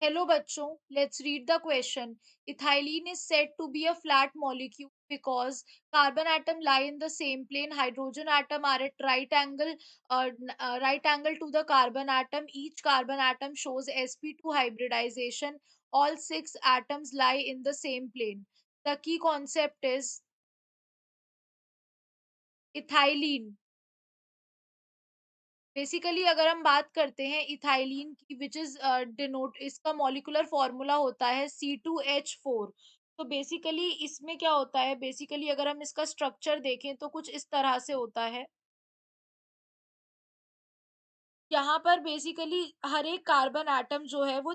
Hello बच्चों, let's read the question. Ethylene is said to be a flat molecule because carbon atom lie in the same plane. Hydrogen atom are at right angle to the carbon atom. Each carbon atom shows sp2 hybridization. All six atoms lie in the same plane. The key concept is ethylene. Basically अगर हम बात करते हैं ethylene की which is denote इसका molecular formula होता है C2H4। तो बेसिकली इसमें क्या होता है, बेसिकली अगर हम इसका स्ट्रक्चर देखें तो कुछ इस तरह से होता है। यहाँ पर बेसिकली हर एक कार्बन एटम जो है वो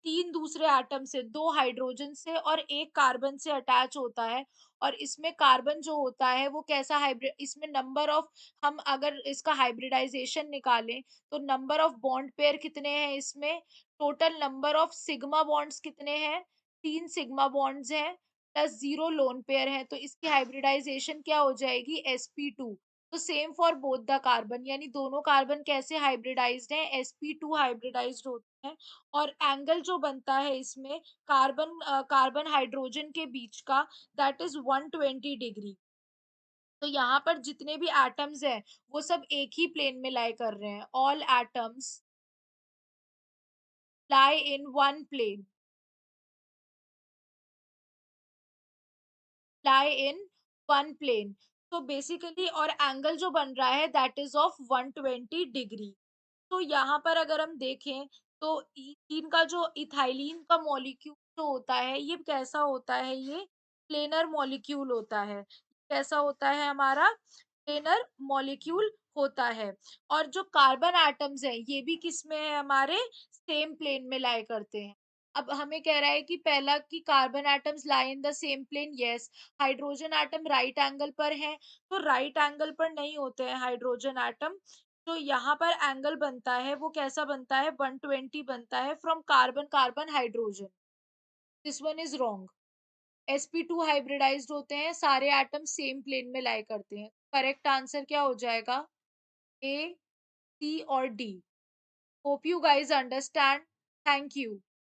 तीन दूसरे एटम से, दो हाइड्रोजन से और एक कार्बन से अटैच होता है। और इसमें कार्बन जो होता है वो कैसा हाइब्रिड, इसमें नंबर ऑफ, हम अगर इसका हाइब्रिडाइजेशन निकालें तो नंबर ऑफ बॉन्ड पेयर कितने हैं इसमें, total number of sigma bonds कितने हैं, तीन सिग्मा बॉन्ड्स हैं प्लस जीरो लोन पेयर है, तो इसकी हाइब्रिडाइजेशन क्या हो जाएगी sp2। तो same for both the carbon, यानी दोनों कार्बन कैसे हाइब्रिडाइज्ड हैं, sp2 हाइब्रिडाइज्ड होते हैं। और एंगल जो बनता है इसमें कार्बन हाइड्रोजन के बीच का, दैट इज 120 डिग्री। तो यहाँ पर जितने भी एटम्स हैं वो सब एक ही प्लेन में लाई कर रहे हैं। All atoms lie in one plane, lie in one plane। तो बेसिकली और एंगल जो बन रहा है दैट इज ऑफ 120 डिग्री। तो यहाँ पर अगर हम देखें तो इनका जो इथाइलीन का मॉलिक्यूल जो होता है ये कैसा होता है, ये प्लेनर मॉलिक्यूल होता है। कैसा होता है हमारा, प्लेनर मॉलिक्यूल होता है। और जो कार्बन एटम्स है ये भी किस में है, हमारे सेम प्लेन में लाई करते हैं। अब हमें कह रहा है कि पहला कि carbon atoms lie in the same plane, yes. Hydrogen atom right angle पर है, तो राइट एंगल पर नहीं होते हैं हाइड्रोजन एटम। तो यहाँ पर एंगल बनता है वो कैसा बनता है, 120 बनता है from carbon carbon hydrogen. This one is wrong. sp2 hybridised होते हैं, सारे एटम सेम प्लेन में लाई करते हैं। करेक्ट आंसर क्या हो जाएगा, ए, सी और D. Hope you guys understand. Thank you.